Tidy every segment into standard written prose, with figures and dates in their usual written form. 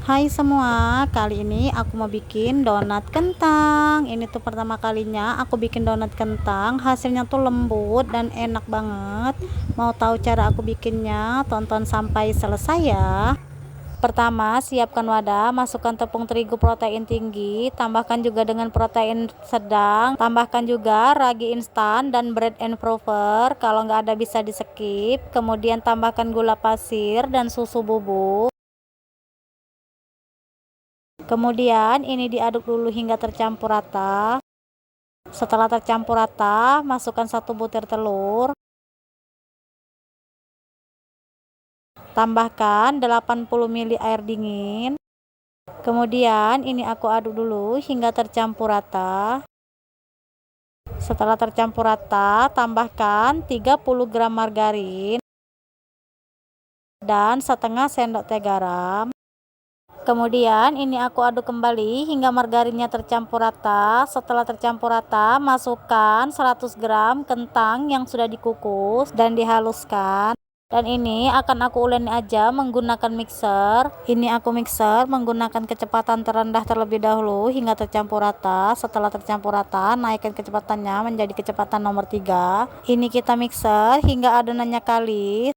Hai semua, kali ini aku mau bikin donat kentang. Ini tuh pertama kalinya aku bikin donat kentang. Hasilnya tuh lembut dan enak banget. Mau tahu cara aku bikinnya? Tonton sampai selesai ya. Pertama, siapkan wadah, masukkan tepung terigu protein tinggi, tambahkan juga dengan protein sedang, tambahkan juga ragi instan dan bread and prover. Kalau nggak ada bisa di skip. Kemudian tambahkan gula pasir dan susu bubuk. Kemudian ini diaduk dulu hingga tercampur rata. Setelah tercampur rata, masukkan 1 butir telur. Tambahkan 80 ml air dingin. Kemudian ini aku aduk dulu hingga tercampur rata. Setelah tercampur rata, tambahkan 30 gram margarin dan setengah sendok teh garam. Kemudian ini aku aduk kembali hingga margarinnya tercampur rata. Setelah tercampur rata, masukkan 100 gram kentang yang sudah dikukus dan dihaluskan. Dan ini akan aku uleni aja menggunakan mixer. Ini aku mixer menggunakan kecepatan terendah terlebih dahulu hingga tercampur rata. Setelah tercampur rata, naikkan kecepatannya menjadi kecepatan nomor 3. Ini kita mixer hingga adonannya kalis.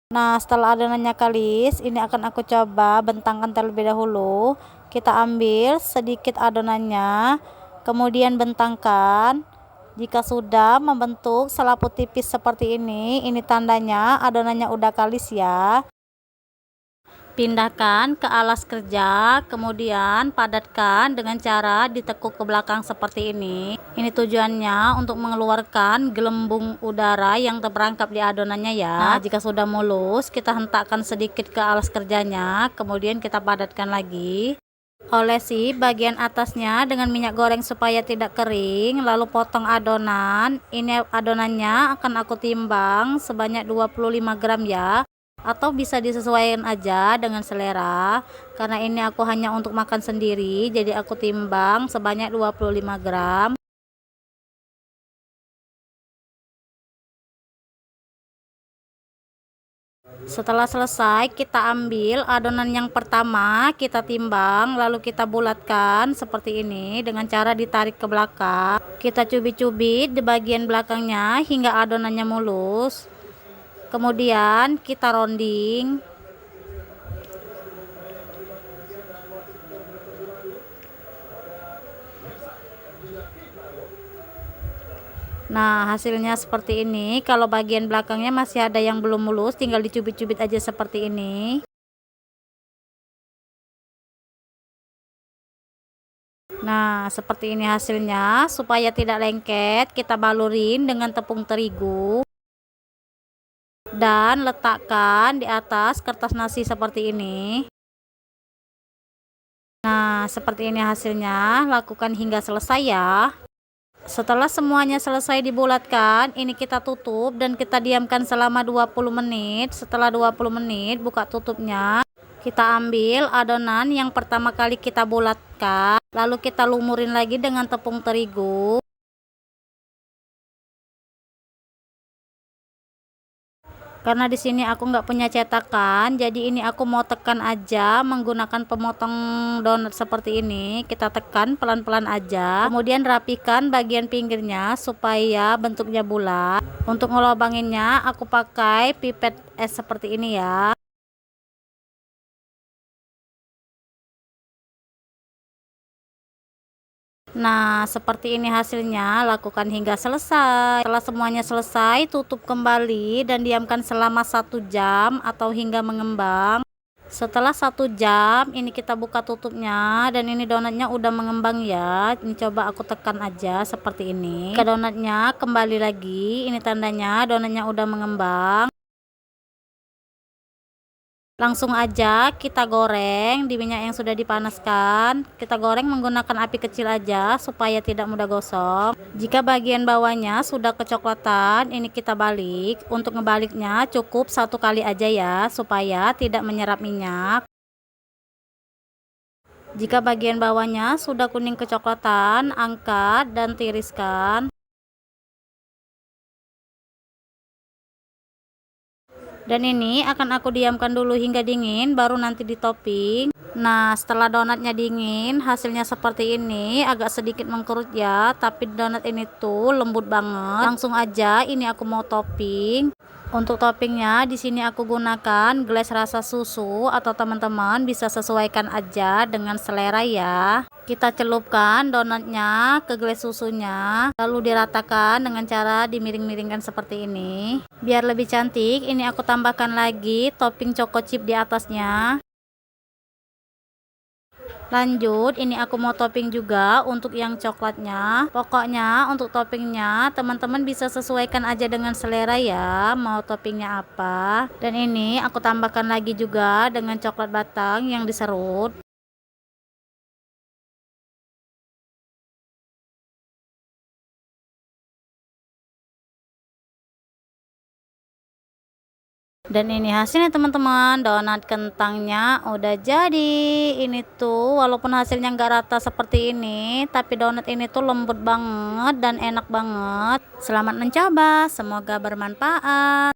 Nah, setelah adonannya kalis, ini akan aku coba bentangkan terlebih dahulu. Kita ambil sedikit adonannya, kemudian bentangkan. Jika sudah membentuk selaput tipis seperti ini tandanya adonannya udah kalis ya. Pindahkan ke alas kerja, kemudian padatkan dengan cara ditekuk ke belakang seperti ini. Ini tujuannya untuk mengeluarkan gelembung udara yang terperangkap di adonannya ya. Nah, jika sudah mulus, kita hentakkan sedikit ke alas kerjanya, kemudian kita padatkan lagi. Olesi bagian atasnya dengan minyak goreng supaya tidak kering, lalu potong adonan. Ini adonannya akan aku timbang sebanyak 25 gram ya. Atau bisa disesuaikan aja dengan selera, karena ini aku hanya untuk makan sendiri, jadi aku timbang sebanyak 25 gram. Setelah selesai, kita ambil adonan yang pertama, kita timbang, lalu kita bulatkan seperti ini dengan cara ditarik ke belakang. Kita cubit-cubit di bagian belakangnya hingga adonannya mulus. Kemudian kita rounding. Nah, hasilnya seperti ini. Kalau bagian belakangnya masih ada yang belum mulus, tinggal dicubit-cubit aja seperti ini. Nah, seperti ini hasilnya. Supaya tidak lengket, kita balurin dengan tepung terigu dan letakkan di atas kertas nasi seperti ini. Nah, seperti ini hasilnya. Lakukan hingga selesai ya. Setelah semuanya selesai dibulatkan, ini kita tutup dan kita diamkan selama 20 menit. Setelah 20 menit, buka tutupnya. Kita ambil adonan yang pertama kali kita bulatkan, lalu kita lumurin lagi dengan tepung terigu. Karena di sini aku nggak punya cetakan, jadi ini aku mau tekan aja menggunakan pemotong donat seperti ini. Kita tekan pelan-pelan aja, kemudian rapikan bagian pinggirnya supaya bentuknya bulat. Untuk ngelobanginnya aku pakai pipet es seperti ini ya. Nah, seperti ini hasilnya, lakukan hingga selesai. Setelah semuanya selesai, tutup kembali dan diamkan selama 1 jam atau hingga mengembang. Setelah 1 jam, ini kita buka tutupnya dan ini donatnya udah mengembang ya. Ini coba aku tekan aja seperti ini. Ke donatnya kembali lagi, ini tandanya donatnya udah mengembang. Langsung aja kita goreng di minyak yang sudah dipanaskan. Kita goreng menggunakan api kecil aja supaya tidak mudah gosong. Jika bagian bawahnya sudah kecoklatan, ini kita balik. Untuk ngebaliknya cukup 1 kali aja ya, supaya tidak menyerap minyak. Jika bagian bawahnya sudah kuning kecoklatan, angkat dan tiriskan. Dan ini akan aku diamkan dulu hingga dingin, baru nanti ditopping. Nah, setelah donatnya dingin, hasilnya seperti ini, agak sedikit mengkerut ya, tapi donat ini tuh lembut banget. Langsung aja ini aku mau topping. Untuk toppingnya di sini aku gunakan gelas rasa susu atau teman-teman bisa sesuaikan aja dengan selera ya. Kita celupkan donatnya ke gelas susunya, lalu diratakan dengan cara dimiring-miringkan seperti ini. Biar lebih cantik, ini aku tambahkan lagi topping choco chip di atasnya. Lanjut, ini aku mau topping juga untuk yang coklatnya. Pokoknya untuk toppingnya teman-teman bisa sesuaikan aja dengan selera ya, mau toppingnya apa. Dan ini aku tambahkan lagi juga dengan coklat batang yang diserut. Dan ini hasilnya teman-teman, donat kentangnya udah jadi. Ini tuh walaupun hasilnya nggak rata seperti ini, tapi donat ini tuh lembut banget dan enak banget. Selamat mencoba, semoga bermanfaat.